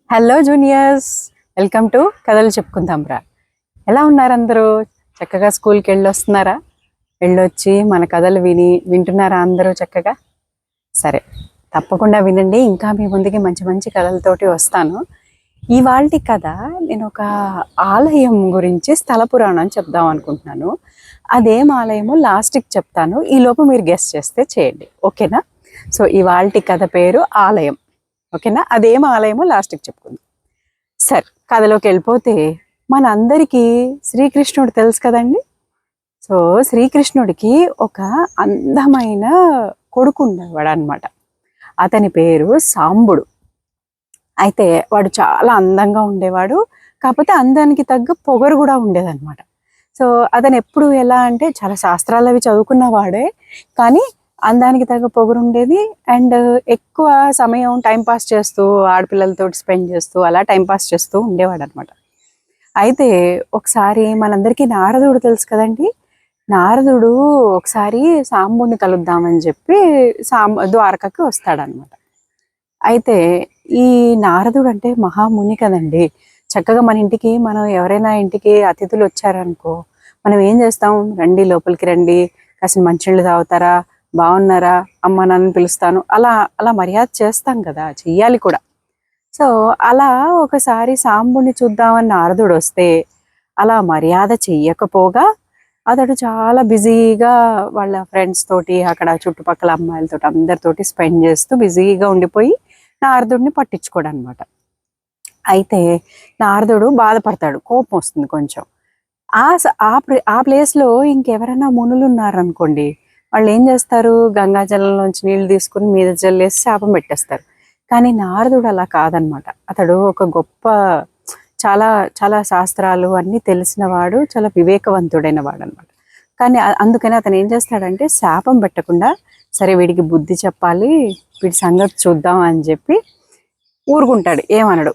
Hello juniors, welcome to కథలు చెప్పుకుందాంరా. ఎలా ఉన్నారు అందరూ? చక్కగా స్కూల్కి వెళ్ళొస్తున్నారా? వెళ్ళొచ్చి మన కథలు వింటున్నారా అందరూ చక్కగా? సరే, తప్పకుండా వినండి. ఇంకా మీ ముందుకి మంచి మంచి కథలతోటి వస్తాను. ఇవాల్టి కథ నేను ఒక ఆలయం గురించి స్థల పురాణం చెప్దాం అనుకుంటున్నాను. అదేం ఆలయమో లాస్ట్కి చెప్తాను. ఈలోపు మీరు గెస్ చేస్తే చేయండి, ఓకేనా? సో ఇవాల్టి కథ పేరు ఆలయం, ఓకేనా? అదేం ఆలయమో లాస్ట్కి చెప్పుకుందాం. సరే, కథలోకి వెళ్ళిపోతే మనందరికీ శ్రీకృష్ణుడు తెలుసు కదండి. సో శ్రీకృష్ణుడికి ఒక అందమైన కొడుకు ఉండేవాడు అనమాట. అతని పేరు సాంబుడు. అయితే వాడు చాలా అందంగా ఉండేవాడు. కాకపోతే అందానికి తగ్గ పొగరు కూడా ఉండేదన్నమాట. సో అతను ఎప్పుడు ఎలా అంటే చాలా శాస్త్రాలు అవి చదువుకున్నవాడే, కానీ అందానికి తగ్గ పొగరు ఉండేది. అండ్ ఎక్కువ సమయం టైంపాస్ చేస్తూ ఆడపిల్లలతో స్పెండ్ చేస్తూ అలా టైంపాస్ చేస్తూ ఉండేవాడు అనమాట. అయితే ఒకసారి మనందరికీ నారదుడు తెలుసు కదండి. నారదుడు ఒకసారి సాంబుడిని కలుద్దామని చెప్పి ద్వారకకి వస్తాడనమాట. అయితే ఈ నారదుడు అంటే మహాముని కదండి. చక్కగా మన ఇంటికి మనం ఎవరైనా ఇంటికి అతిథులు వచ్చారనుకో, మనం ఏం చేస్తాం? రండి, లోపలికి రండి, కాసిన మంచినీళ్ళు తాగుతారా, బాగున్నారా, అమ్మ నాన్నని పిలుస్తాను, అలా అలా మర్యాద చేస్తాం కదా, చెయ్యాలి కూడా. సో అలా ఒకసారి సాంబుని చూద్దామని నారదుడు వస్తే అలా మర్యాద చెయ్యకపోగా అతడు చాలా బిజీగా వాళ్ళ ఫ్రెండ్స్ తోటి అక్కడ చుట్టుపక్కల అమ్మాయిలతోటి అందరితోటి స్పెండ్ చేస్తూ బిజీగా ఉండిపోయి నారదుడిని పట్టించుకోడు అనమాట. అయితే నారదుడు బాధపడతాడు, కోపం వస్తుంది కొంచెం. ఆ ప్లేస్లో ఇంకెవరైనా మునులు ఉన్నారనుకోండి, వాళ్ళు ఏం చేస్తారు? గంగాజలంలోంచి నీళ్లు తీసుకుని మీద జల్లేసి శాపం పెట్టేస్తారు. కానీ నారదుడు అలా కాదనమాట. అతడు ఒక గొప్ప, చాలా చాలా శాస్త్రాలు అన్నీ తెలిసినవాడు, చాలా వివేకవంతుడైన వాడు అనమాట. కానీ అందుకని అతను ఏం చేస్తాడంటే శాపం పెట్టకుండా, సరే వీడికి బుద్ధి చెప్పాలి, వీడి సంగతి చూద్దాం అని చెప్పి ఊరుకుంటాడు, ఏమనడు.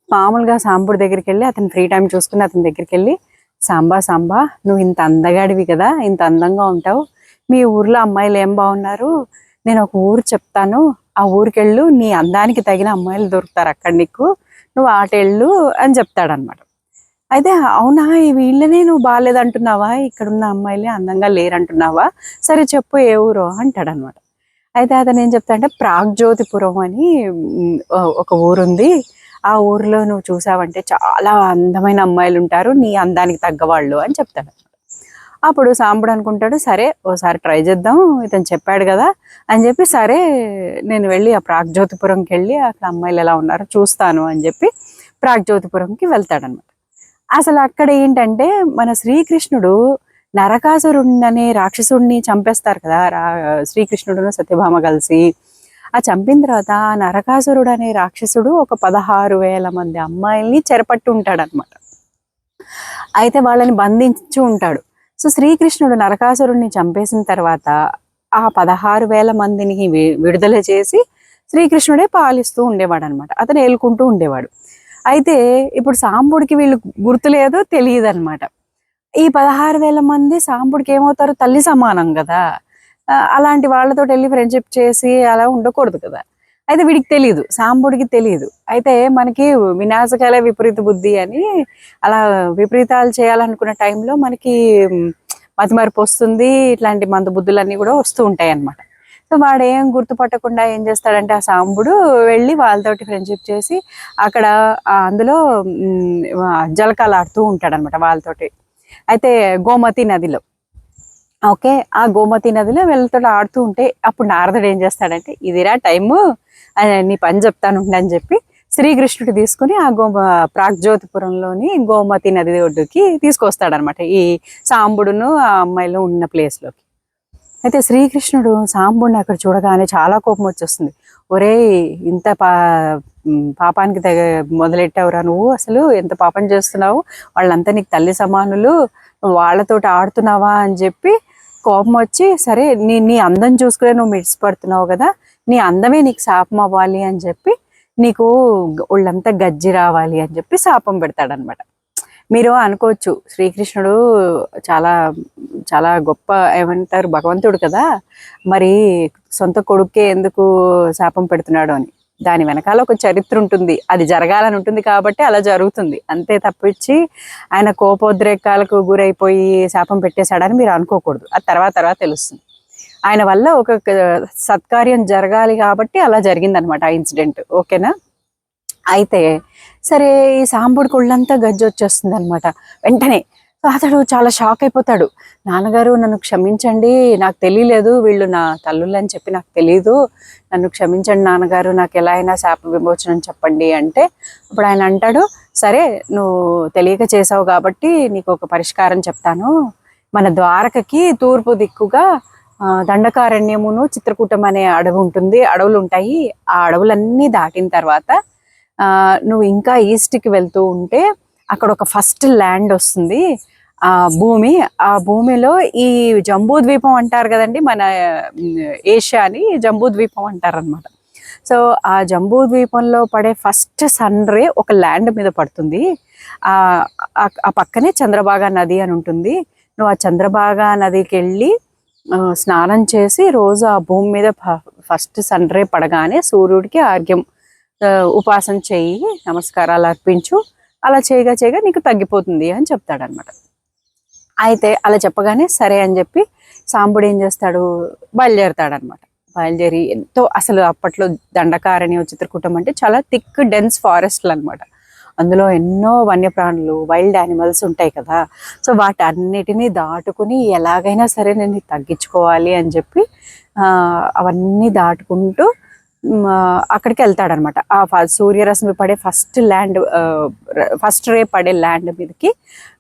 మామూలుగా సాంబుడి దగ్గరికి వెళ్ళి అతను ఫ్రీ టైం చూసుకుని అతని దగ్గరికి వెళ్ళి, సాంబా నువ్వు ఇంత అందగాడివి కదా, ఇంత అందంగా ఉంటావు, మీ ఊర్లో అమ్మాయిలు ఏం బాగున్నారు, నేను ఒక ఊరు చెప్తాను, ఆ ఊరికెళ్ళు, నీ అందానికి తగిన అమ్మాయిలు దొరుకుతారు అక్కడ నీకు, నువ్వు ఆటెళ్ళు అని చెప్తాడనమాట. అయితే అవునా, వీళ్ళనే నువ్వు బాగాలేదంటున్నావా, ఇక్కడున్న అమ్మాయిలే అందంగా లేరంటున్నావా, సరే చెప్పు ఏ ఊరో అంటాడనమాట. అయితే అతను ఏం చెప్తా అంటే ప్రాగ్జ్యోతిపురం అని ఒక ఊరుంది, ఆ ఊరిలో నువ్వు చూసావంటే చాలా అందమైన అమ్మాయిలు ఉంటారు, నీ అందానికి తగ్గవాళ్ళు అని చెప్తాడు. అప్పుడు సాంబుడు అనుకుంటాడు, సరే ఓసారి ట్రై చేద్దాం, ఇతను చెప్పాడు కదా అని చెప్పి, సరే నేను వెళ్ళి ఆ ప్రాగ్జ్యోతిపురంకి వెళ్ళి అక్కడ అమ్మాయిలు ఎలా ఉన్నారో చూస్తాను అని చెప్పి ప్రాగ్జ్యోతిపురంకి వెళ్తాడనమాట. అసలు అక్కడ ఏంటంటే మన శ్రీకృష్ణుడు నరకాసురుణ్ణి అనే రాక్షసుడిని చంపేస్తారు కదా, శ్రీకృష్ణుడును సత్యభామ కలిసి. ఆ చంపిన తర్వాత నరకాసురుడు అనే రాక్షసుడు ఒక 16,000 మంది అమ్మాయిల్ని చెరపట్టి ఉంటాడనమాట. అయితే వాళ్ళని బంధించి ఉంటాడు. సో శ్రీకృష్ణుడు నరకాసురుడిని చంపేసిన తర్వాత ఆ 16,000 మందిని విడుదల చేసి శ్రీకృష్ణుడే పాలిస్తూ ఉండేవాడు అనమాట. అతను ఏలుకుంటూ ఉండేవాడు. అయితే ఇప్పుడు సాంబుడికి వీళ్ళు గుర్తులేదు, తెలియదు అనమాట. ఈ 16,000 మంది సాంబుడికి ఏమవుతారు? తల్లి సమానం కదా. అలాంటి వాళ్ళతో వెళ్ళి ఫ్రెండ్షిప్ చేసి అలా ఉండకూడదు కదా. అయితే వీడికి తెలియదు, సాంబుడికి తెలియదు. అయితే మనకి వినాశకాల విపరీత బుద్ధి అని అలా విపరీతాలు చేయాలనుకున్న టైంలో మనకి మతిమరుపు వస్తుంది, ఇట్లాంటి మంద బుద్ధులన్నీ కూడా వస్తూ ఉంటాయి అన్నమాట. సో వాడు ఏం గుర్తుపట్టకుండా ఏం చేస్తాడంటే ఆ సాంబుడు వెళ్ళి వాళ్ళతోటి ఫ్రెండ్షిప్ చేసి అక్కడ అందులో జలకాలు ఆడుతూ ఉంటాడనమాట వాళ్ళతోటి. అయితే గోమతి నదిలో, ఓకే, ఆ గోమతి నదిలో వీళ్ళతో ఆడుతూ ఉంటే అప్పుడు నారదుడు ఏం చేస్తాడంటే, ఇదిరా టైము, నీ పని చెప్తాను అని చెప్పి శ్రీకృష్ణుడు తీసుకుని ఆ ప్రాగ్జ్యోతిపురంలోని గోమతి నది ఒడ్డుకి తీసుకొస్తాడనమాట, ఈ సాంబుడును ఆ అమ్మాయిలు ఉన్న ప్లేస్లోకి. అయితే శ్రీకృష్ణుడు సాంబుడిని అక్కడ చూడగానే చాలా కోపం వచ్చేస్తుంది. ఒరే, ఇంత పాపానికి మొదలెట్టావురా నువ్వు, అసలు ఎంత పాపం చేస్తున్నావు, వాళ్ళంతా నీకు తల్లి సమానులు, వాళ్ళతోటి ఆడుతున్నావా అని చెప్పి కోపం వచ్చి, సరే నీ అందం చూసుకునే నువ్వు మిడిసిపడుతున్నావు కదా, నీ అందమే నీకు శాపం అవ్వాలి అని చెప్పి, నీకు ఒళ్ళంతా గజ్జి రావాలి అని చెప్పి శాపం పెడతాడనమాట. మీరు అనుకోవచ్చు శ్రీకృష్ణుడు చాలా చాలా గొప్ప, ఏమంటారు, భగవంతుడు కదా, మరి సొంత కొడుకే ఎందుకు శాపం పెడుతున్నాడు అని. దాని వెనకాల ఒక చరిత్ర ఉంటుంది, అది జరగాలని ఉంటుంది కాబట్టి అలా జరుగుతుంది అంతే తప్పించి ఆయన కోపోద్రేకాలకు గురైపోయి శాపం పెట్టేశాడని మీరు అనుకోకూడదు. అది తర్వాత తెలుస్తుంది. ఆయన వల్ల ఒక సత్కార్యం జరగాలి కాబట్టి అలా జరిగిందనమాట ఆ ఇన్సిడెంట్. ఓకేనా? అయితే సరే, ఈ సాంబుడికి ఒళ్ళంతా గజ్జి వచ్చేస్తుంది అనమాట వెంటనే. అతడు చాలా షాక్ అయిపోతాడు. నాన్నగారు నన్ను క్షమించండి, నాకు తెలియలేదు, వీళ్ళు నా తల్లులు అని చెప్పి నాకు తెలీదు, నన్ను క్షమించండి నాన్నగారు, నాకు ఎలా అయినా శాప విమోచనం చెప్పండి అంటే, అప్పుడు ఆయన అంటాడు, సరే నువ్వు తెలియక చేసావు కాబట్టి నీకు ఒక పరిష్కారం చెప్తాను. మన ద్వారకకి తూర్పు దిక్కుగా దండకారణ్యమును చిత్రకూటం అనే అడవి ఉంటుంది, అడవులు ఉంటాయి. ఆ అడవులన్నీ దాటిన తర్వాత నువ్వు ఇంకా ఈస్ట్కి వెళ్తూ ఉంటే అక్కడ ఒక ఫస్ట్ ల్యాండ్ వస్తుంది, ఆ భూమి. ఆ భూమిలో ఈ జంబూ ద్వీపం అంటారు కదండి, మన ఏషియాని జంబూ ద్వీపం అంటారనమాట. సో ఆ జంబూ ద్వీపంలో పడే ఫస్ట్ సన్ రే ఒక ల్యాండ్ మీద పడుతుంది. ఆ పక్కనే చంద్రభాగా నది అని ఉంటుంది. నువ్వు ఆ చంద్రభాగా నదికి వెళ్ళి స్నానం చేసి రోజు ఆ భూమి మీద ఫస్ట్ సన్ రే పడగానే సూర్యుడికి ఆర్ఘ్యం ఉపాసన చెయ్యి, నమస్కారాలు అర్పించు, అలా చేయగా నీకు తగ్గిపోతుంది అని చెప్తాడనమాట. అయితే అలా చెప్పగానే సరే అని చెప్పి సాంబుడు ఏం చేస్తాడు, బయలుదేరతాడనమాట. బయలుదేరి ఎంతో, అసలు అప్పట్లో దండకారణ్యం చిత్రకూటం అంటే చాలా థిక్ డెన్స్ ఫారెస్ట్లు అనమాట. అందులో ఎన్నో వన్యప్రాణులు, వైల్డ్ యానిమల్స్ ఉంటాయి కదా. సో వాటన్నిటినీ దాటుకుని ఎలాగైనా సరే నేను తగ్గించుకోవాలి అని చెప్పి అవన్నీ దాటుకుంటూ అక్కడికి వెళ్తాడనమాట. ఆ సూర్యరశ్మి పడే ఫస్ట్ రే పడే ల్యాండ్ మీదకి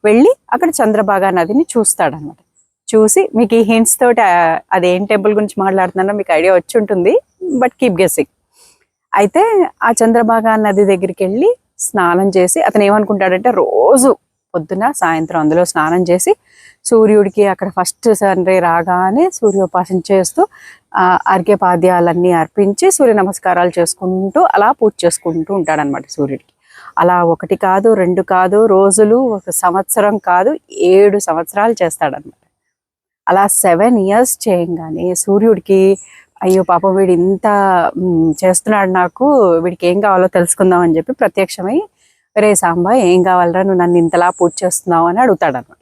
వెళ్ళి అక్కడ చంద్రభాగా నదిని చూస్తాడనమాట. చూసి మీకు ఈ హింట్స్ తోటి అదేం టెంపుల్ గురించి మాట్లాడుతున్నానో మీకు ఐడియా వచ్చి ఉంటుంది, బట్ కీప్ గెస్సింగ్. అయితే ఆ చంద్రభాగా నది దగ్గరికి వెళ్ళి స్నానం చేసి అతను ఏమనుకుంటాడంటే రోజు పొద్దున సాయంత్రం అందులో స్నానం చేసి సూర్యుడికి అక్కడ ఫస్ట్ సన్ రే రాగానే సూర్యోపాసన చేస్తూ అర్ఘ్యపాద్యాలన్నీ అర్పించి సూర్య నమస్కారాలు చేసుకుంటూ అలా పూజ చేసుకుంటూ ఉంటాడనమాట సూర్యుడికి. అలా 1 కాదు 2 కాదు రోజులు, 1 సంవత్సరం కాదు 7 సంవత్సరాలు చేస్తాడనమాట. అలా 7 years చేయంగానే సూర్యుడికి అయ్యో పాపం వీడు ఇంత చేస్తున్నాడు, నాకు వీడికి ఏం కావాలో తెలుసుకుందాం అని చెప్పి ప్రత్యక్షమై, రే సాంబా ఏం కావాలరా, నువ్వు నన్ను ఇంతలా పూజ చేస్తున్నావు అని అడుగుతాడనమాట.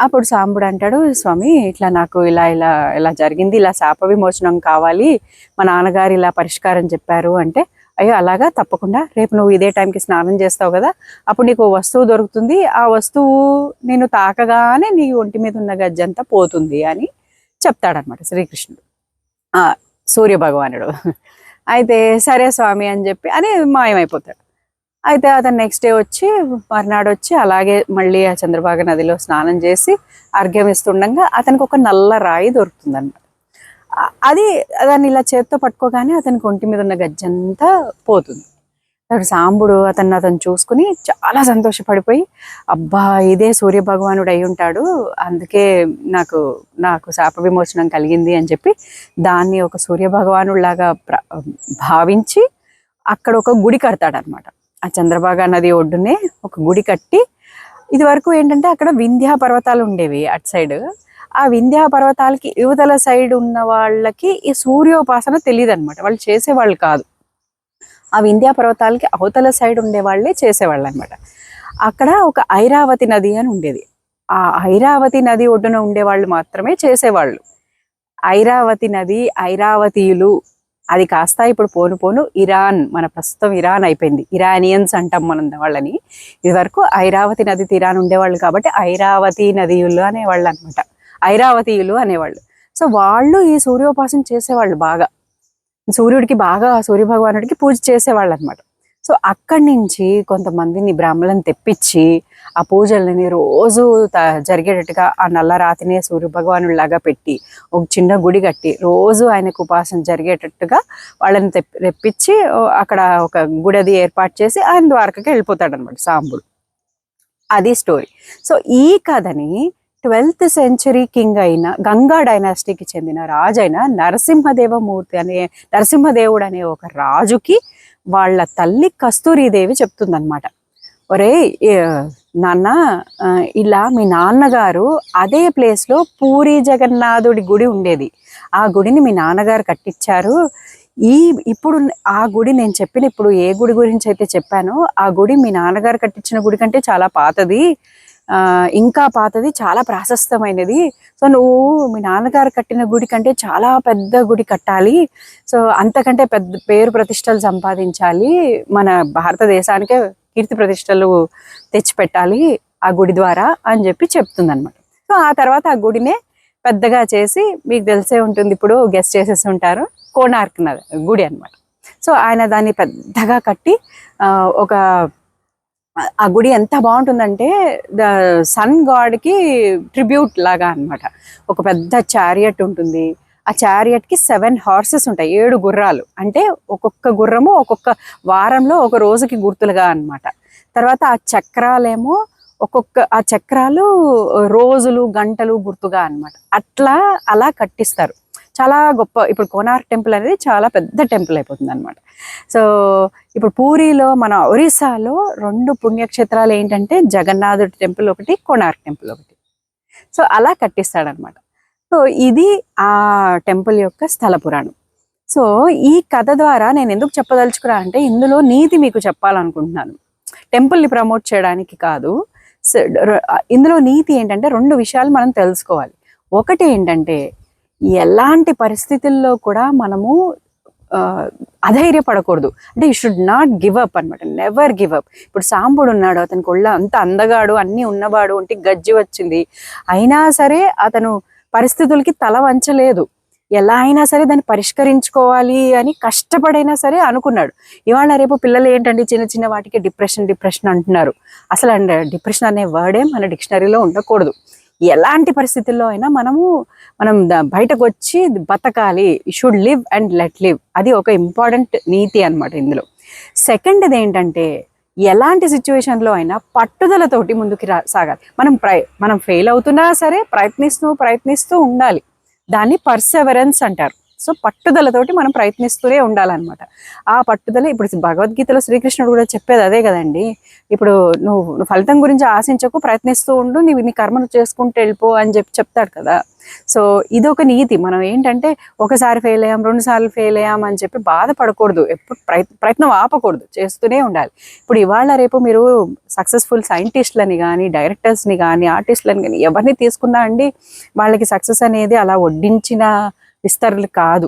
అప్పుడు సాంబుడు అంటాడు, స్వామి ఇట్లా నాకు ఇలా జరిగింది, ఇలా శాప విమోచనం కావాలి, మా నాన్నగారు ఇలా పరిష్కారం చెప్పారు అంటే, అయ్యో అలాగా, తప్పకుండా రేపు నువ్వు ఇదే టైంకి స్నానం చేస్తావు కదా, అప్పుడు నీకు వస్తువు దొరుకుతుంది, ఆ వస్తువు నేను తాకగానే నీ ఒంటి మీద ఉన్న గజ్జంతా పోతుంది అని చెప్తాడనమాట శ్రీకృష్ణుడు, సూర్య భగవానుడు. అయితే సరే స్వామి అని చెప్పి అని మాయమైపోతాడు. అయితే అతను నెక్స్ట్ డే వచ్చి మర్నాడు వచ్చి అలాగే మళ్ళీ ఆ చంద్రభాగా నదిలో స్నానం చేసి అర్ఘ్యం ఇస్తుండగా అతనికి ఒక నల్ల రాయి దొరుకుతుంది అన్నమాట. అది దాన్ని ఇలా చేత్తో పట్టుకోగానే అతనికి ఒంటి మీద ఉన్న గజ్జంతా పోతుంది. అప్పుడు సాంబుడు అతను చూసుకుని చాలా సంతోషపడిపోయి, అబ్బా ఇదే సూర్య భగవానుడు అయి ఉంటాడు, అందుకే నాకు శాప విమోచనం కలిగింది అని చెప్పి దాన్ని ఒక సూర్య భగవానుడిలాగా భావించి అక్కడ ఒక గుడి కడతాడనమాట. ఆ చంద్రభాగా నది ఒడ్డునే ఒక గుడి కట్టి, ఇది వరకు ఏంటంటే అక్కడ వింధ్యా పర్వతాలు ఉండేవి అటు సైడ్. ఆ వింధ్యా పర్వతాలకి యువతల సైడ్ ఉన్న వాళ్ళకి ఈ సూర్యోపాసన తెలియదు అనమాట, వాళ్ళు చేసేవాళ్ళు కాదు. ఆ వింధ్యా పర్వతాలకి అవతల సైడ్ ఉండే వాళ్ళే చేసేవాళ్ళు అనమాట. అక్కడ ఒక ఐరావతి నది అని ఉండేది. ఆ ఐరావతి నది ఒడ్డున ఉండేవాళ్ళు మాత్రమే చేసేవాళ్ళు. ఐరావతి నది, ఐరావతీయులు, అది కాస్త ఇప్పుడు పోను ఇరాన్, మన ప్రస్తుతం ఇరాన్ అయిపోయింది, ఇరానియన్స్ అంటాం మనం వాళ్ళని. ఇది వరకు ఐరావతి నది తీరాన్ ఉండేవాళ్ళు కాబట్టి ఐరావతి నదీయులు అనేవాళ్ళు అనమాట, ఐరావతీయులు అనేవాళ్ళు. సో వాళ్ళు ఈ సూర్యోపాసన చేసేవాళ్ళు, బాగా సూర్యుడికి బాగా సూర్యభగవానుడికి పూజ చేసేవాళ్ళు అనమాట. సో అక్కడి నుంచి కొంతమందిని బ్రాహ్మణులను తెప్పించి ఆ పూజలని రోజు జరిగేటట్టుగా ఆ నల్లరాతినే సూర్యభగవానుడిలాగా పెట్టి ఒక చిన్న గుడి కట్టి రోజు ఆయనకు ఉపాసన జరిగేటట్టుగా వాళ్ళని తెప్పించి అక్కడ ఒక గుడి ఏర్పాటు చేసి ఆయన ద్వారకకి వెళ్ళిపోతాడు అనమాట సాంబుడు. అది స్టోరీ. సో ఈ కథని 12th century కింగ్ అయిన గంగా డైనాసిటీకి చెందిన రాజు అయిన నరసింహదేవుడు అనే ఒక రాజుకి వాళ్ళ తల్లి కస్తూరీదేవి చెప్తుందనమాట, ఒరే నాన్న, ఇలా మీ నాన్నగారు అదే ప్లేస్లో పూరి జగన్నాథుడి గుడి ఉండేది, ఆ గుడిని మీ నాన్నగారు కట్టించారు, ఈ ఇప్పుడు ఆ గుడి నేను చెప్పిన ఇప్పుడు ఏ గుడి గురించి అయితే చెప్పానో ఆ గుడి మీ నాన్నగారు కట్టించిన గుడి కంటే చాలా పాతది, ఇంకా పాతది, చాలా ప్రాశస్తమైనది. సో నువ్వు మీ నాన్నగారు కట్టిన గుడి కంటే చాలా పెద్ద గుడి కట్టాలి, సో అంతకంటే పెద్ద పేరు ప్రతిష్టలు సంపాదించాలి, మన భారతదేశానికే కీర్తి ప్రతిష్టలు తెచ్చిపెట్టాలి ఆ గుడి ద్వారా అని చెప్పి చెప్తుందన్నమాట. సో ఆ తర్వాత ఆ గుడినే పెద్దగా చేసి, మీకు తెలిసే ఉంటుంది, ఇప్పుడు గెస్ట్ చేసేసి ఉంటారు, కోణార్క్ గుడి అన్నమాట. సో ఆయన దాన్ని పెద్దగా కట్టి ఒక ఆ గుడి ఎంత బాగుంటుందంటే ద సన్ గాడ్కి ట్రిబ్యూట్ లాగా అన్నమాట. ఒక పెద్ద చారియట్ ఉంటుంది, ఆ చారియట్కి 7 హార్సెస్ ఉంటాయి, 7 గుర్రాలు. అంటే ఒక్కొక్క గుర్రము ఒక్కొక్క వారంలో ఒక రోజుకి గుర్తులుగా అన్నమాట. తర్వాత ఆ చక్రాలేమో ఆ చక్రాలు రోజులు గంటలు గుర్తుగా అన్నమాట. అలా కట్టిస్తారు. చాలా గొప్ప. ఇప్పుడు కోనార్క్ టెంపుల్ అనేది చాలా పెద్ద టెంపుల్ అయిపోతుంది అనమాట. సో ఇప్పుడు పూరిలో, మన ఒరిస్సాలో 2 పుణ్యక్షేత్రాలు ఏంటంటే జగన్నాథుడి టెంపుల్ ఒకటి, కోనార్క్ టెంపుల్ ఒకటి. సో అలా కట్టిస్తాడనమాట. సో ఇది ఆ టెంపుల్ యొక్క స్థల పురాణం. సో ఈ కథ ద్వారా నేను ఎందుకు చెప్పదలుచుకున్నా అంటే, ఇందులో నీతి మీకు చెప్పాలనుకుంటున్నాను, టెంపుల్ని ప్రమోట్ చేయడానికి కాదు. ఇందులో నీతి ఏంటంటే 2 విషయాలు మనం తెలుసుకోవాలి. ఒకటి ఏంటంటే, ఎలాంటి పరిస్థితుల్లో కూడా మనము అధైర్యపడకూడదు. అంటే you should not give up అనమాట, నెవర్ గివ్ అప్. ఇప్పుడు సాంబుడు ఉన్నాడు, అతనికి ఒళ్ళ అంత అందగాడు, అన్నీ ఉన్నవాడు, ఒంటికి గజ్జి వచ్చింది, అయినా సరే అతను పరిస్థితులకి తల వంచలేదు. ఎలా అయినా సరే దాన్ని పరిష్కరించుకోవాలి అని కష్టపడైనా సరే అనుకున్నాడు. ఇవాళ రేపు పిల్లలు ఏంటంటే చిన్న చిన్న వాటికి డిప్రెషన్ అంటున్నారు. అసలు డిప్రెషన్ అనే వర్డే మన డిక్షనరీలో ఉండకూడదు. ఎలాంటి పరిస్థితుల్లో అయినా మనం బయటకు వచ్చి బతకాలి. Should live and let live. అది ఒక ఇంపార్టెంట్ నీతి అనమాట ఇందులో. సెకండ్ది ఏంటంటే, ఎలాంటి సిచ్యువేషన్లో అయినా పట్టుదలతోటి ముందుకు సాగాలి. మనం ఫెయిల్ అవుతున్నా సరే ప్రయత్నిస్తూ ఉండాలి. దాన్ని పర్సెవరెన్స్ అంటారు. సో పట్టుదలతోటి మనం ప్రయత్నిస్తూనే ఉండాలన్నమాట. ఆ పట్టుదల, ఇప్పుడు భగవద్గీతలో శ్రీకృష్ణుడు కూడా చెప్పేది అదే కదండి. ఇప్పుడు నువ్వు ఫలితం గురించి ఆశించకు, ప్రయత్నిస్తూ ఉండు, నీ కర్మను చేసుకుంటూ వెళ్ళిపో అని చెప్తాడు కదా. సో ఇదొక నీతి. మనం ఏంటంటే ఒకసారి ఫెయిల్ అయ్యాం, 2 సార్లు ఫెయిల్ అయ్యాం అని చెప్పి బాధపడకూడదు. ఎప్పుడు ప్రయత్నం ఆపకూడదు, చేస్తూనే ఉండాలి. ఇప్పుడు ఇవాళ రేపు మీరు సక్సెస్ఫుల్ సైంటిస్టులని కానీ, డైరెక్టర్స్ని కానీ, ఆర్టిస్టులని కానీ ఎవరిని తీసుకున్నా అండి, వాళ్ళకి సక్సెస్ అనేది అలా వడ్డించిన విస్తరులు కాదు.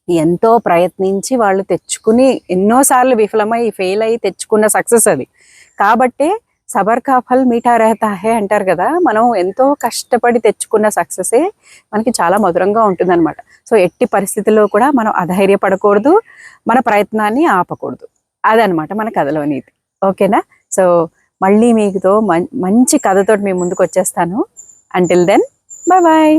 ఎంతో ప్రయత్నించి వాళ్ళు తెచ్చుకుని, ఎన్నోసార్లు విఫలమై ఫెయిల్ అయ్యి తెచ్చుకున్న సక్సెస్ అది. కాబట్టే సబర్ కా ఫల్ మీఠా రెహతా హై అంటారు కదా. మనం ఎంతో కష్టపడి తెచ్చుకున్న సక్సెసే మనకి చాలా మధురంగా ఉంటుందన్నమాట. సో ఎట్టి పరిస్థితుల్లో కూడా మనం అధైర్యపడకూడదు, మన ప్రయత్నాన్ని ఆపకూడదు. అదనమాట మన కథలో నీతి. ఓకేనా? సో మళ్ళీ మీతో మంచి కథతో మీ ముందుకు వచ్చేస్తాను. Until then, bye bye.